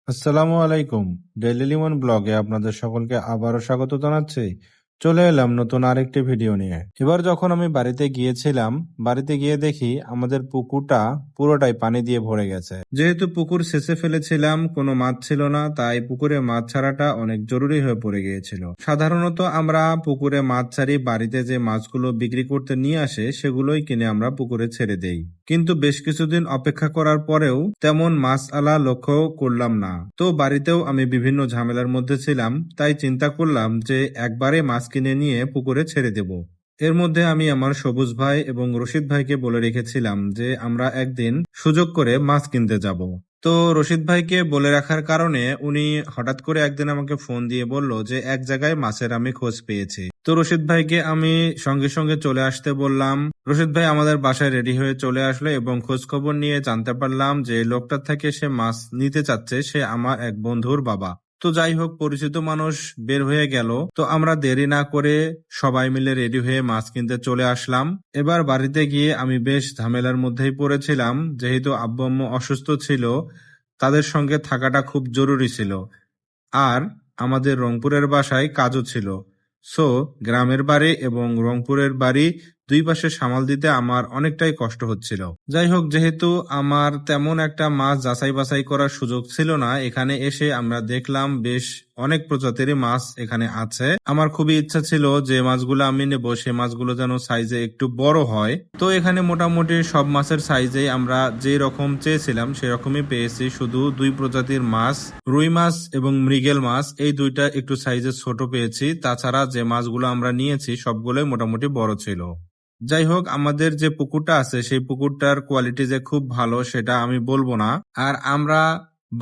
আসসালামু আলাইকুম। ডেইলি লিমন ব্লগে আপনাদের সকলকে আবারও স্বাগত জানাচ্ছি। চলে এলাম নতুন আরেকটি ভিডিও নিয়ে। এবার যখন আমি বাড়িতে গিয়েছিলাম, বাড়িতে গিয়ে দেখি আমাদের পুকুরটা পুরোটাই পানি দিয়ে ভরে গেছে। যেহেতু পুকুর সেচে ফেলেছিলাম, কোনো মাছ ছিল না, তাই পুকুরে মাছ ছাড়াটা অনেক জরুরি হয়ে পড়ে গিয়েছিল। সাধারণত আমরা পুকুরে মাছ ছাড়ি, বাড়িতে যে মাছগুলো বিক্রি করতে নিয়ে আসে সেগুলোই কিনে আমরা পুকুরে ছেড়ে দেই। কিন্তু বেশ কিছুদিন অপেক্ষা করার পরেও তেমন মাছ আলা লক্ষ্য করলাম না। তো বাড়িতেও আমি বিভিন্ন ঝামেলার মধ্যে ছিলাম, তাই চিন্তা করলাম যে একবারে মাছ কিনে নিয়ে পুকুরে ছেড়ে দেব। এর মধ্যে আমি আমার সবুজ ভাই এবং রশিদ ভাইকে বলে রেখেছিলাম যে আমরা একদিন সুযোগ করে মাছ কিনতে যাব। তো রশিদ ভাইকে বলে রাখার কারণে উনি হঠাৎ করে একদিন আমাকে ফোন দিয়ে বলল যে এক জায়গায় মাছের আমি খোঁজ পেয়েছি। তো রশিদ ভাইকে আমি সঙ্গে সঙ্গে চলে আসতে বললাম। রশিদ ভাই আমাদের বাসায় রেডি হয়ে চলে আসলো এবং খোঁজ খবর নিয়ে জানতে পারলাম যে লোকটার থেকে সে মাছ নিতে চাচ্ছে সে আমার এক বন্ধুর বাবা। তো যাই হোক, পরিচিত মানুষ বের হয়ে গেল। তো আমরা দেরি না করে সবাই মিলে রেডি হয়ে মাছ কিনতে চলে আসলাম। এবার বাড়িতে গিয়ে আমি বেশ ঝামেলার মধ্যেই পড়েছিলাম, যেহেতু আব্বু আম্মু অসুস্থ ছিল, তাদের সঙ্গে থাকাটা খুব জরুরি ছিল। আর আমাদের রংপুরের বাসায় কাজও ছিল। সো গ্রামের বাড়ি এবং রংপুরের বাড়ি দুই পাশে সামাল দিতে আমার অনেকটাই কষ্ট হচ্ছিল। যাই হোক, যেহেতু আমার তেমন একটা মাছ যাচাই বাছাই করার সুযোগ ছিল না, এখানে এসে আমরা দেখলাম বেশ অনেক প্রজাতির মাছ এখানে আছে। আমার খুবই ইচ্ছা ছিল যে মাছগুলো আমি নেব সে মাছগুলো যেন সাইজে একটু বড় হয়। তো এখানে মোটামুটি সব মাছের সাইজেই আমরা যে রকম চেয়েছিলাম সেরকমই পেয়েছি, শুধু দুই প্রজাতির মাছ, রুই মাছ এবং মৃগেল মাছ, এই দুইটা একটু সাইজে ছোট পেয়েছি। তাছাড়া যে মাছগুলো আমরা নিয়েছি সবগুলোই মোটামুটি বড় ছিল। যাই হোক, আমাদের যে পুকুরটা আছে সেই পুকুরটার কোয়ালিটি যে খুব ভালো সেটা আমি বলবো না। আর আমরা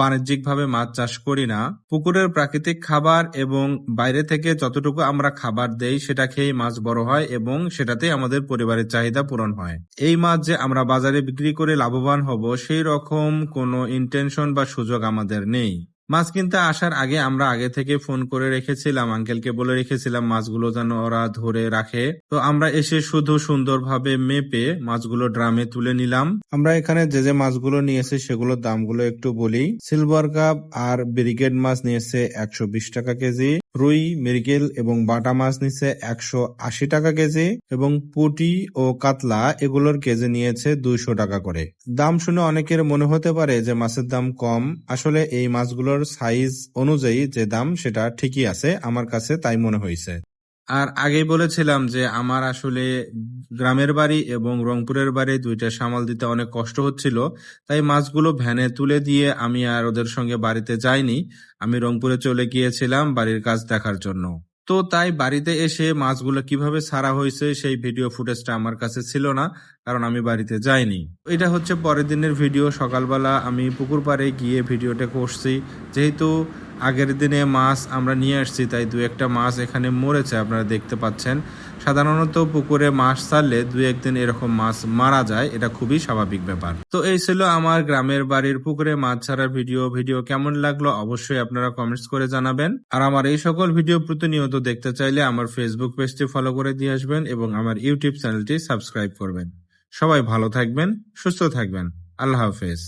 বাণিজ্যিকভাবে মাছ চাষ করি না। পুকুরের প্রাকৃতিক খাবার এবং বাইরে থেকে যতটুকু আমরা খাবার দেই সেটা খেয়ে মাছ বড় হয় এবং সেটাতেই আমাদের পরিবারের চাহিদা পূরণ হয়। এই মাছ যে আমরা বাজারে বিক্রি করে লাভবান হব সেই রকম কোনো ইন্টেনশন বা সুযোগ আমাদের নেই। মাছ কিনতে আসার আগে আমরা আগে থেকে ফোন করে রেখেছিলাম, আঙ্কেলকে বলে রেখেছিলাম মাছগুলো যেন ওরা ধরে রাখে। তো আমরা এসে শুধু সুন্দরভাবে মেপে মাছগুলো ড্রামে তুলে নিলাম। আমরা এখানে যে যে মাছগুলো নিয়েছি সেগুলোর দামগুলো একটু বলি। সিলভার কাপ আর ব্রিগেড মাছ নিয়েছে 120 টাকা কেজি, রুই, মৃগেল এবং বাটা মাছ নিচ্ছে 180 টাকা কেজি এবং পুঁটি ও কাতলা এগুলোর কেজি নিয়েছে 200 টাকা করে। দাম শুনে অনেকের মনে হতে পারে যে মাছের দাম কম, আসলে এই মাছগুলোর সাইজ অনুযায়ী যে দাম সেটা ঠিকই আছে, আমার কাছে তাই মনে হয়েছে। আর আগেই বলেছিলাম যে আমার আসলে গ্রামের বাড়ি এবং রংপুরের বাড়ি দুইটা সামাল দিতে অনেক কষ্ট হচ্ছিল, তাই মাছগুলো ভ্যানে তুলে দিয়ে আমি আর ওদের সঙ্গে বাড়িতে যাইনি। আমি রংপুরে চলে গিয়েছিলাম বাড়ির কাজ দেখার জন্য। তো তাই বাড়িতে এসে মাছগুলো কিভাবে ছাড়া হয়েছে সেই ভিডিও ফুটেজটা আমার কাছে ছিল না, কারণ আমি বাড়িতে যাইনি। এটা হচ্ছে পরের দিনের ভিডিও। সকালবেলা আমি পুকুর পাড়ে গিয়ে ভিডিওটা করছি। যেহেতু আগের দিনে মাছ আমরা নিয়ে আসছি তাই দু একটা মাছ এখানে মরেছে, আপনারা দেখতে পাচ্ছেন। সাধারণত পুকুরে মাছ ছাড়লে দুই একদিন এরকম মাছ মারা যায়, এটা খুবই স্বাভাবিক ব্যাপার। তো এই ছিল আমার গ্রামের বাড়ির পুকুরে মাছ ছাড়ার ভিডিও কেমন লাগলো অবশ্যই আপনারা কমেন্টস করে জানাবেন। আর আমার এই সকল ভিডিও প্রতিনিয়ত দেখতে চাইলে আমার ফেসবুক পেজটি ফলো করে দিয়ে আসবেন এবং আমার ইউটিউব চ্যানেলটি সাবস্ক্রাইব করবেন। সবাই ভালো থাকবেন, সুস্থ থাকবেন। আল্লাহ হাফেজ।